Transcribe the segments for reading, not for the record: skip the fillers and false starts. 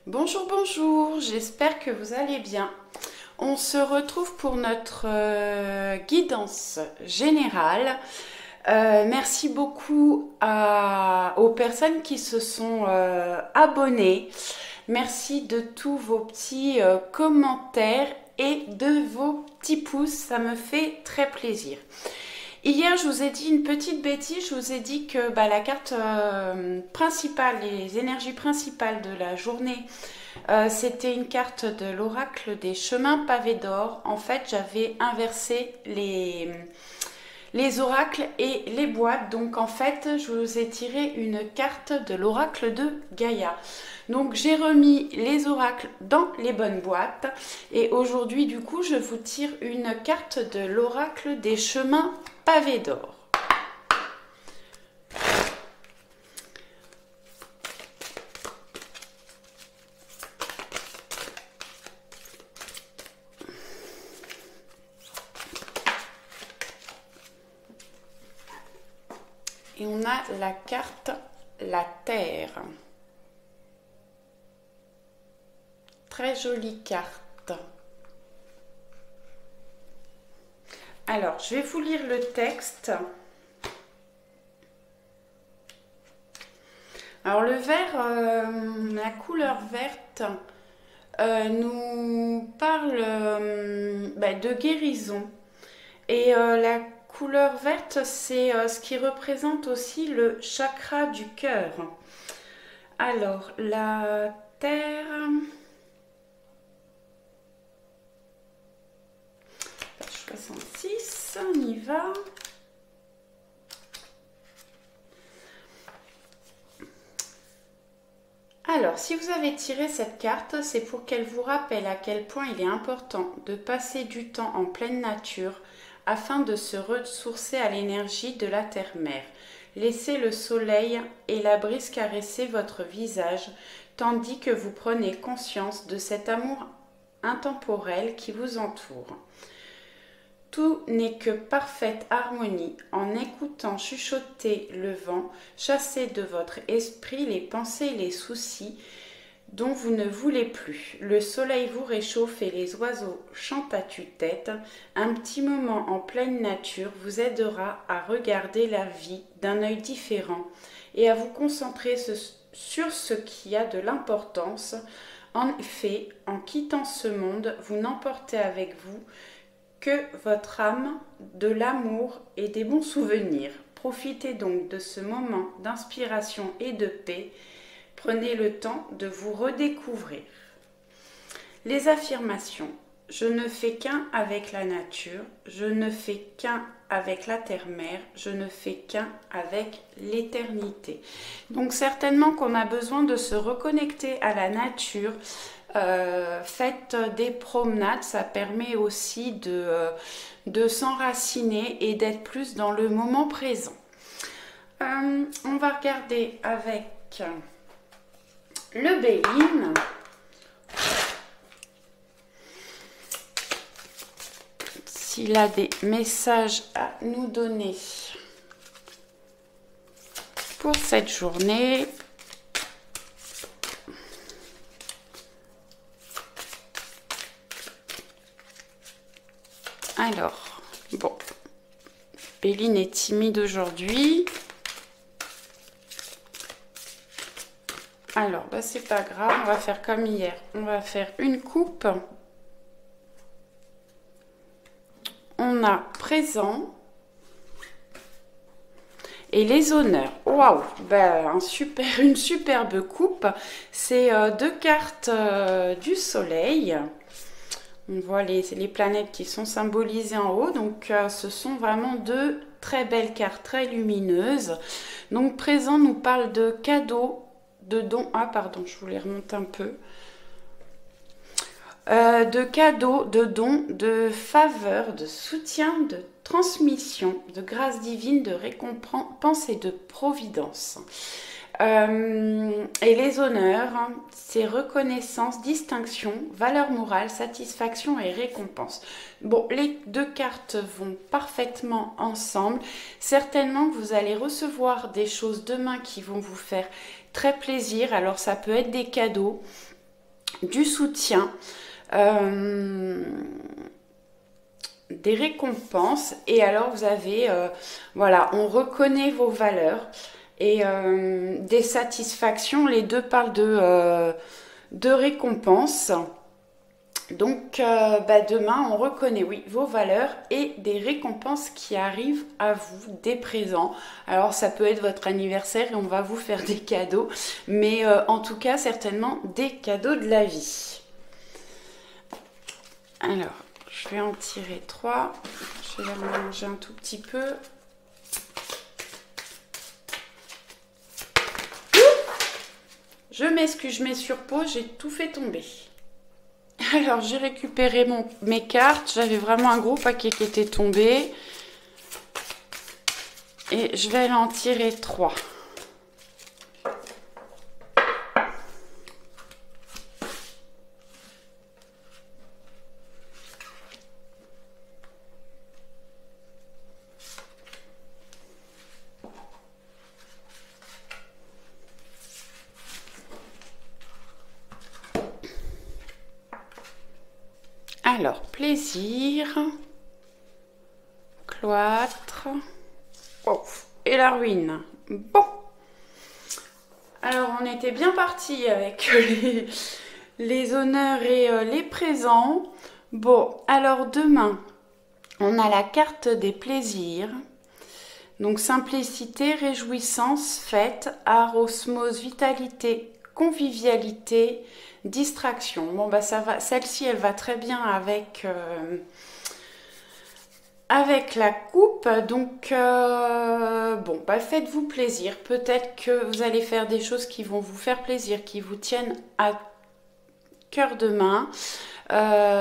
Bonjour, bonjour, j'espère que vous allez bien. On se retrouve pour notre guidance générale. Merci beaucoup aux personnes qui se sont abonnées. Merci de tous vos petits commentaires et de vos petits pouces, ça me fait très plaisir. Hier, je vous ai dit une petite bêtise, je vous ai dit que la carte principale, les énergies principales de la journée, c'était une carte de l'oracle des chemins pavés d'or. En fait, j'avais inversé les oracles et les boîtes. Donc, en fait, je vous ai tiré une carte de l'oracle de Gaïa. Donc, j'ai remis les oracles dans les bonnes boîtes. Et aujourd'hui, du coup, je vous tire une carte de l'oracle des chemins pavés d'or. Et on a la carte la Terre. Très jolie carte. Alors, je vais vous lire le texte. Alors, le vert, la couleur verte, nous parle de guérison. Et la couleur verte, c'est ce qui représente aussi le chakra du cœur. Alors, la terre... 66, on y va. Alors, si vous avez tiré cette carte, c'est pour qu'elle vous rappelle à quel point il est important de passer du temps en pleine nature afin de se ressourcer à l'énergie de la terre-mère. Laissez le soleil et la brise caresser votre visage, tandis que vous prenez conscience de cet amour intemporel qui vous entoure. Tout n'est que parfaite harmonie. En écoutant chuchoter le vent, chassez de votre esprit les pensées et les soucis dont vous ne voulez plus. Le soleil vous réchauffe et les oiseaux chantent à tue-tête. Un petit moment en pleine nature vous aidera à regarder la vie d'un œil différent et à vous concentrer sur ce qui a de l'importance. En effet, en quittant ce monde, vous n'emportez avec vous que votre âme, de l'amour et des bons souvenirs. Profitez donc de ce moment d'inspiration et de paix. Prenez le temps de vous redécouvrir. Les affirmations. Je ne fais qu'un avec la nature, je ne fais qu'un avec la terre-mère, je ne fais qu'un avec l'éternité. Donc certainement qu'on a besoin de se reconnecter à la nature. Faites des promenades, ça permet aussi de s'enraciner et d'être plus dans le moment présent. On va regarder avec le Béline. S'il a des messages à nous donner pour cette journée. Alors, bon, Béline est timide aujourd'hui. Alors, c'est pas grave, on va faire comme hier. On va faire une coupe. On a présent et les honneurs. Waouh, une superbe coupe. C'est deux cartes du soleil. On voit les planètes qui sont symbolisées en haut. Donc, ce sont vraiment deux très belles cartes, très lumineuses. Donc, présent nous parle de cadeaux, de dons. Ah, pardon, je voulais remonter un peu. De cadeaux, de dons, de faveurs, de soutien, de transmission, de grâce divine, de récompense et de providence. Et les honneurs, c'est reconnaissance, distinction, valeur morale, satisfaction et récompense. Bon, les deux cartes vont parfaitement ensemble. Certainement que vous allez recevoir des choses demain qui vont vous faire très plaisir. Alors ça peut être des cadeaux, du soutien, des récompenses. Et alors vous avez, voilà, on reconnaît vos valeurs et des satisfactions. Les deux parlent de récompenses. Donc demain, on reconnaît, oui, vos valeurs et des récompenses qui arrivent à vous dès présent. Alors ça peut être votre anniversaire et on va vous faire des cadeaux, mais en tout cas, certainement des cadeaux de la vie. Alors, je vais en tirer 3. Je vais les mélanger un tout petit peu. Je m'excuse, je mets sur pause, j'ai tout fait tomber. Alors, j'ai récupéré mes cartes. J'avais vraiment un gros paquet qui était tombé. Et je vais en tirer 3. Alors, plaisir, cloître, oh, et la ruine. Bon, alors on était bien parti avec les honneurs et les présents. Bon, alors demain, on a la carte des plaisirs. Donc simplicité, réjouissance, fête, art, osmose, vitalité, convivialité, distraction. Bon bah ça va, celle-ci elle va très bien avec la coupe. Donc bon bah faites-vous plaisir. Peut-être que vous allez faire des choses qui vont vous faire plaisir, qui vous tiennent à cœur demain.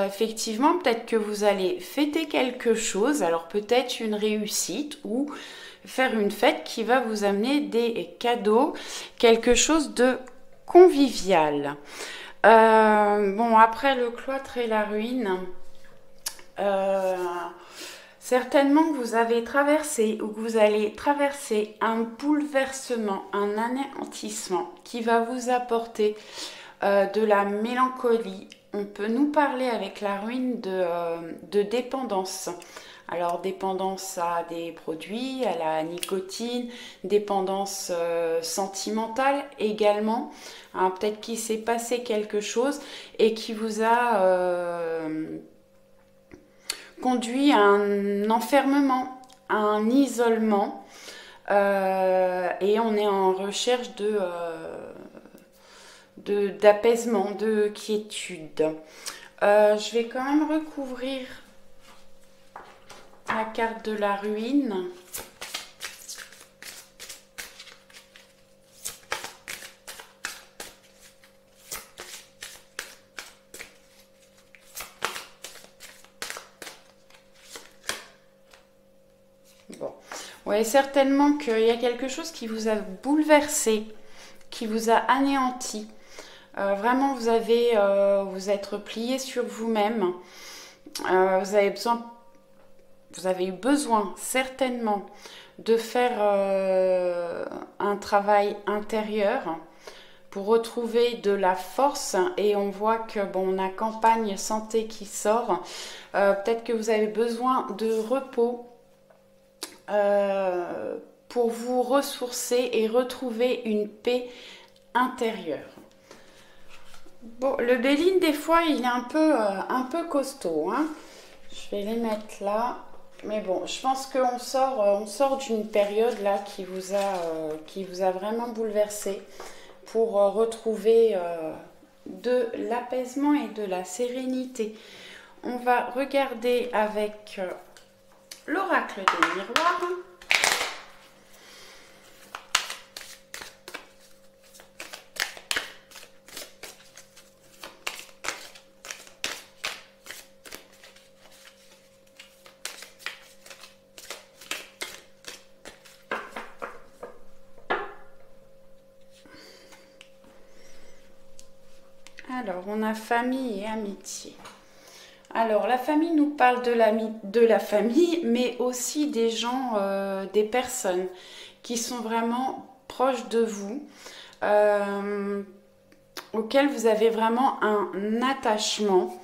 Effectivement, peut-être que vous allez fêter quelque chose. Alors peut-être une réussite ou faire une fête qui va vous amener des cadeaux, quelque chose de convivial. Bon, après le cloître et la ruine, certainement que vous avez traversé ou que vous allez traverser un bouleversement, un anéantissement qui va vous apporter de la mélancolie. On peut nous parler avec la ruine de dépendance. Alors dépendance à des produits, à la nicotine, dépendance sentimentale également. Peut-être qu'il s'est passé quelque chose et qui vous a conduit à un enfermement, à un isolement. Et on est en recherche d'apaisement, de quiétude. Je vais quand même recouvrir la carte de la ruine. Bon, ouais, certainement qu'il y a quelque chose qui vous a bouleversé, qui vous a anéanti. Vraiment, vous êtes replié sur vous-même. Vous avez eu besoin certainement de faire un travail intérieur pour retrouver de la force. Et on voit que bon, on a campagne santé qui sort. Peut-être que vous avez besoin de repos pour vous ressourcer et retrouver une paix intérieure. Bon, le Béline, des fois, il est un peu costaud, hein. Je vais les mettre là. Mais bon, je pense qu'on sort d'une période là qui vous a vraiment bouleversé pour retrouver de l'apaisement et de la sérénité. On va regarder avec l'oracle des miroirs. Alors, on a famille et amitié. Alors, la famille nous parle de la famille, mais aussi des gens, des personnes qui sont vraiment proches de vous. auquel vous avez vraiment un attachement.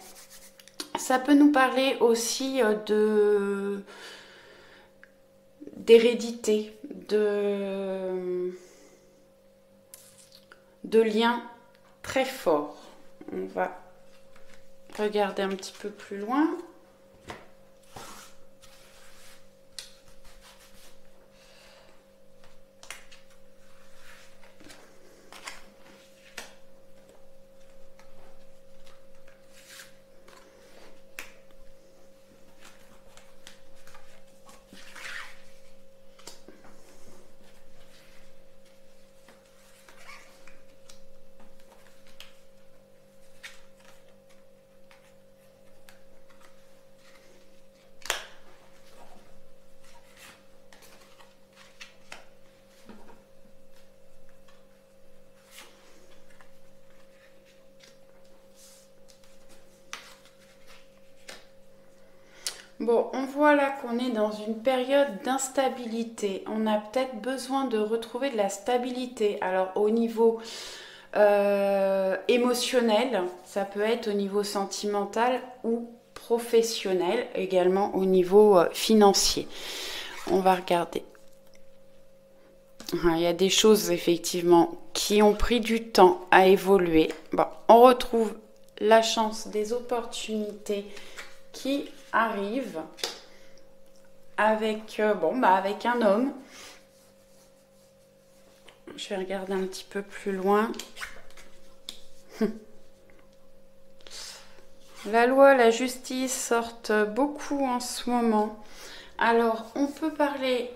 Ça peut nous parler aussi d'hérédité, de liens très forts. On va regarder un petit peu plus loin. Bon, on voit là qu'on est dans une période d'instabilité. On a peut-être besoin de retrouver de la stabilité. Alors au niveau émotionnel, ça peut être au niveau sentimental ou professionnel, également au niveau financier. On va regarder. Il y a des choses effectivement qui ont pris du temps à évoluer. Bon, on retrouve la chance des opportunités qui arrive avec, avec un homme. Je vais regarder un petit peu plus loin. La loi, la justice sortent beaucoup en ce moment. Alors, on peut parler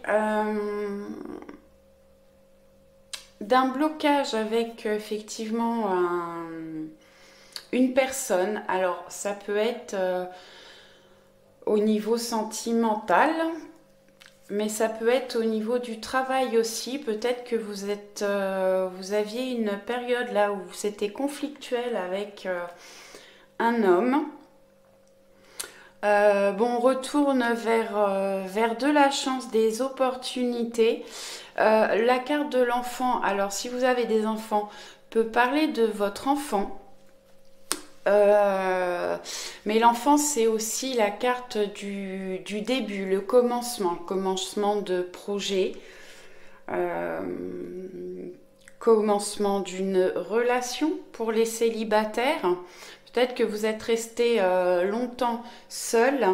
d'un blocage avec effectivement une personne. Alors, ça peut être au niveau sentimental, mais ça peut être au niveau du travail aussi. Peut-être que vous aviez une période là où c'était conflictuel avec un homme. On retourne vers de la chance, des opportunités. La carte de l'enfant, alors si vous avez des enfants, peut parler de votre enfant. Mais l'enfant, c'est aussi la carte du début, le commencement de projet, commencement d'une relation pour les célibataires. Peut-être que vous êtes resté longtemps seul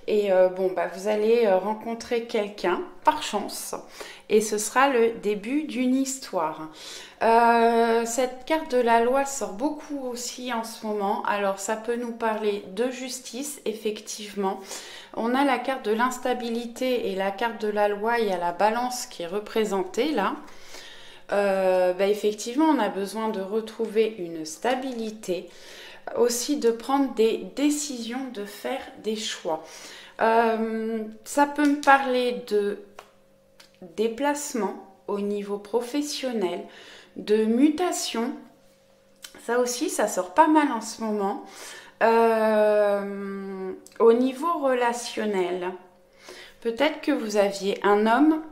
et vous allez rencontrer quelqu'un par chance et ce sera le début d'une histoire. Cette carte de la loi sort beaucoup aussi en ce moment. Alors ça peut nous parler de justice, effectivement. On a la carte de l'instabilité et la carte de la loi, il y a la balance qui est représentée là. Effectivement, on a besoin de retrouver une stabilité, aussi de prendre des décisions, de faire des choix. Ça peut me parler de déplacement au niveau professionnel, de mutation. Ça aussi, ça sort pas mal en ce moment. Au niveau relationnel, peut-être que vous aviez un homme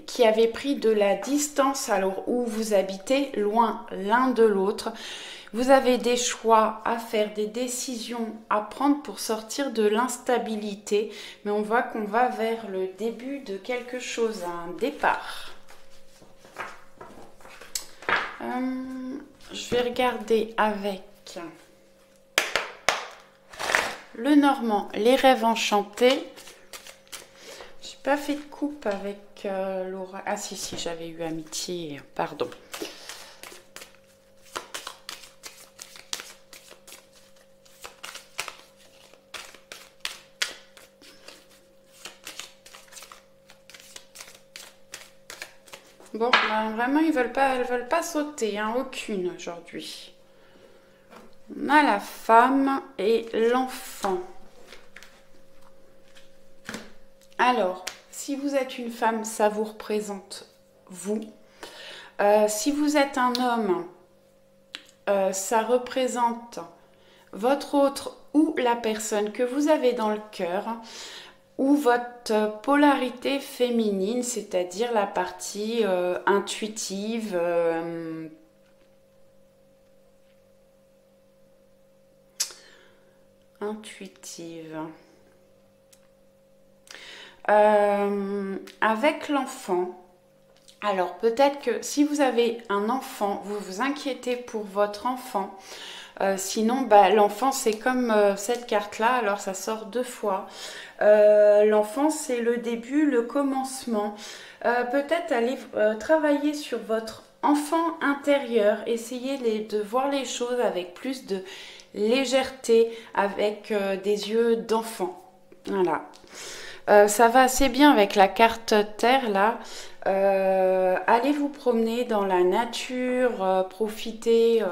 qui avait pris de la distance alors où vous habitez loin l'un de l'autre. Vous avez des choix à faire, des décisions à prendre pour sortir de l'instabilité, mais on voit qu'on va vers le début de quelque chose, un départ. Je vais regarder avec le Normand, les rêves enchantés. J'ai pas fait de coupe avec Laura. Ah si, j'avais eu amitié, pardon. Bon, vraiment, elles veulent pas sauter, hein, aucune aujourd'hui. On a la femme et l'enfant. Alors, si vous êtes une femme, ça vous représente vous. Si vous êtes un homme, ça représente votre autre ou la personne que vous avez dans le cœur, ou votre polarité féminine, c'est-à-dire la partie intuitive, intuitive. Avec l'enfant, alors peut-être que si vous avez un enfant, vous vous inquiétez pour votre enfant. Sinon, bah, l'enfant, c'est comme cette carte-là, alors ça sort 2 fois. L'enfant, c'est le début, le commencement. Peut-être aller travailler sur votre enfant intérieur, essayez de voir les choses avec plus de légèreté, avec des yeux d'enfant. Voilà. Ça va assez bien avec la carte Terre, là. Allez vous promener dans la nature, profitez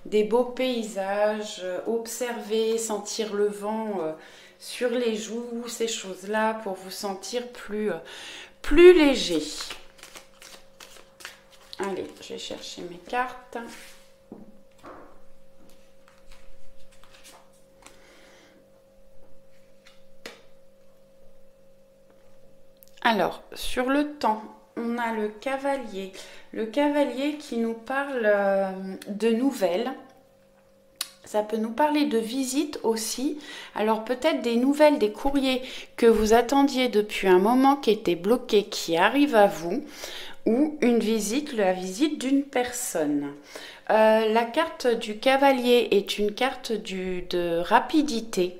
des beaux paysages, observer, sentir le vent sur les joues, ces choses-là, pour vous sentir plus léger. Allez, je vais chercher mes cartes. Alors, sur le temps, on a le cavalier. Le cavalier qui nous parle de nouvelles. Ça peut nous parler de visites aussi. Alors peut-être des nouvelles, des courriers que vous attendiez depuis un moment qui étaient bloqués, qui arrivent à vous. Ou une visite, la visite d'une personne. La carte du cavalier est une carte de rapidité.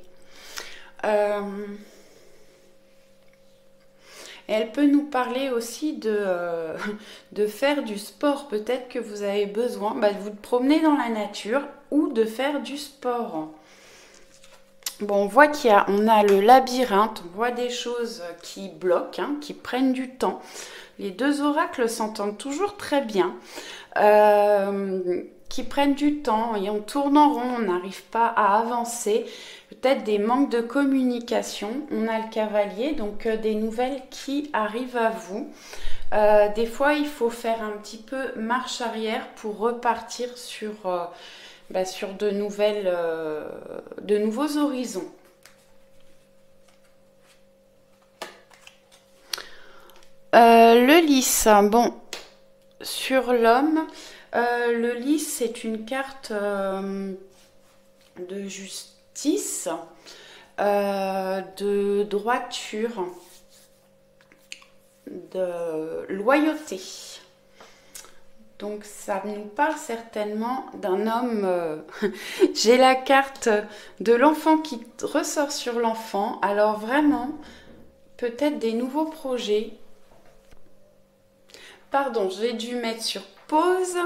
Elle peut nous parler aussi de faire du sport. Peut-être que vous avez besoin de vous promener dans la nature ou de faire du sport. Bon, on voit on a le labyrinthe, on voit des choses qui bloquent, qui prennent du temps. Les 2 oracles s'entendent toujours très bien, qui prennent du temps et on tourne en rond, on n'arrive pas à avancer. Peut-être des manques de communication. On a le cavalier, donc des nouvelles qui arrivent à vous. Des fois, il faut faire un petit peu marche arrière pour repartir sur de nouveaux horizons. Le lys, bon, sur l'homme, le lys c'est une carte de justice, de droiture, de loyauté. Donc ça nous parle certainement d'un homme. J'ai la carte de l'enfant qui ressort sur l'enfant. Alors vraiment, peut-être des nouveaux projets. Pardon, j'ai dû mettre sur pause.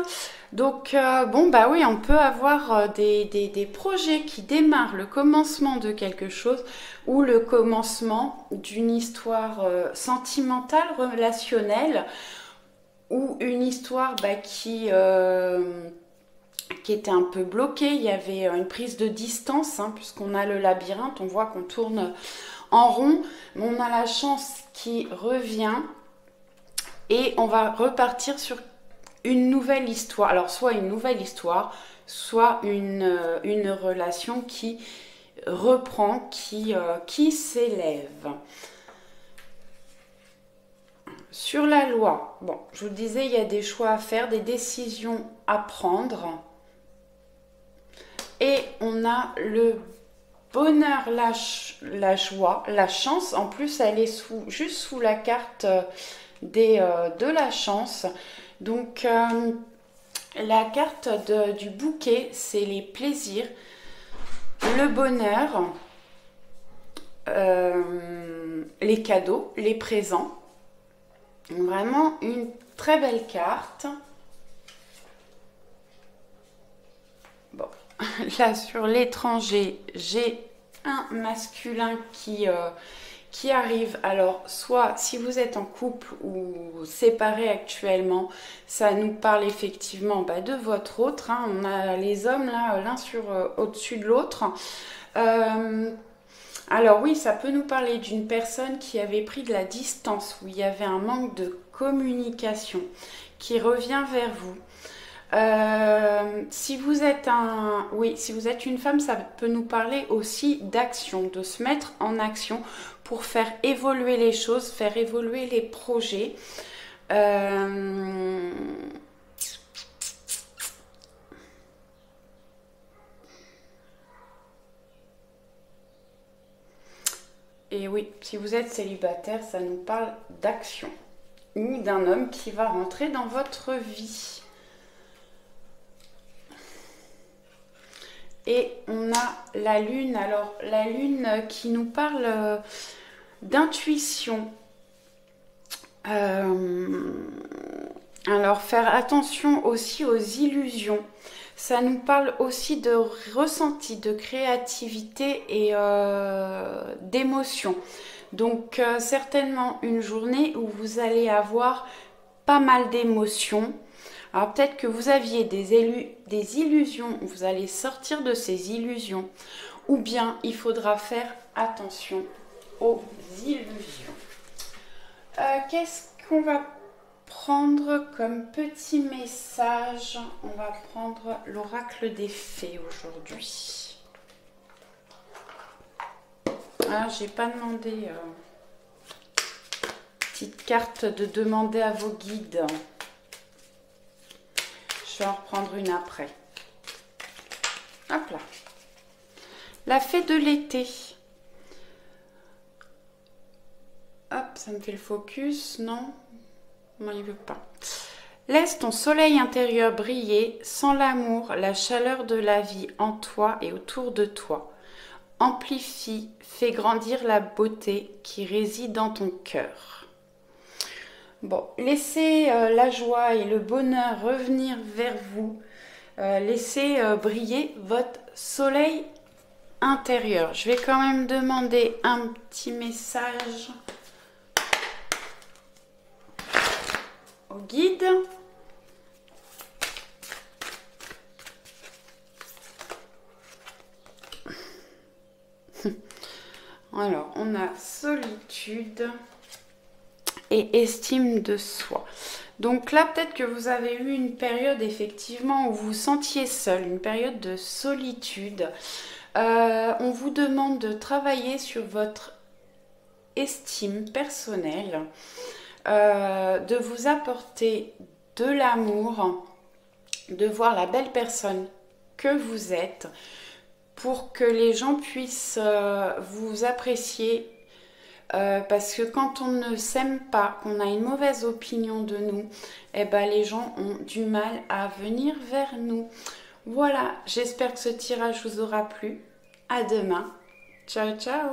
Donc bon bah oui, on peut avoir des projets qui démarrent, le commencement de quelque chose ou le commencement d'une histoire sentimentale, relationnelle, ou une histoire qui était un peu bloquée. Il y avait une prise de distance, puisqu'on a le labyrinthe, on voit qu'on tourne en rond, mais on a la chance qui revient et on va repartir sur une nouvelle histoire. Alors soit une nouvelle histoire, soit une relation qui reprend, qui s'élève. Sur la loi, bon, je vous le disais, il y a des choix à faire, des décisions à prendre. Et on a le bonheur, la joie, la chance. En plus, elle est juste sous la carte de la chance. Donc, la carte du bouquet, c'est les plaisirs, le bonheur, les cadeaux, les présents. Vraiment une très belle carte. Bon, là sur l'étranger, j'ai un masculin qui arrive. Alors, soit si vous êtes en couple ou séparés actuellement, ça nous parle effectivement de votre autre. On a les hommes là, l'un au-dessus de l'autre. Alors oui, ça peut nous parler d'une personne qui avait pris de la distance, où il y avait un manque de communication, qui revient vers vous. Si vous êtes si vous êtes une femme, ça peut nous parler aussi d'action, de se mettre en action pour faire évoluer les choses, faire évoluer les projets. Et oui, si vous êtes célibataire, ça nous parle d'action ou d'un homme qui va rentrer dans votre vie. Et on a la lune. Alors, la lune qui nous parle d'intuition. Alors, faire attention aussi aux illusions. Ça nous parle aussi de ressenti, de créativité et d'émotion. Donc, certainement une journée où vous allez avoir pas mal d'émotions. Alors peut-être que vous aviez des illusions, vous allez sortir de ces illusions, ou bien il faudra faire attention aux illusions. Qu'est-ce qu'on va prendre comme petit message? On va prendre l'oracle des fées aujourd'hui. Ah, j'ai pas demandé petite carte de demander à vos guides. Je vais en reprendre une après. Hop là. La fée de l'été. Hop, ça me fait le focus, non? Non, il veut pas. Laisse ton soleil intérieur briller, sans l'amour, la chaleur de la vie en toi et autour de toi. Amplifie, fais grandir la beauté qui réside dans ton cœur. Bon, laissez la joie et le bonheur revenir vers vous. Laissez briller votre soleil intérieur. Je vais quand même demander un petit message au guide. Alors, on a solitude et estime de soi. Donc là, peut-être que vous avez eu une période effectivement où vous vous sentiez seul, une période de solitude. On vous demande de travailler sur votre estime personnelle, de vous apporter de l'amour, de voir la belle personne que vous êtes pour que les gens puissent vous apprécier. Parce que quand on ne s'aime pas, qu'on a une mauvaise opinion de nous, eh ben, les gens ont du mal à venir vers nous. Voilà, j'espère que ce tirage vous aura plu. À demain. Ciao, ciao.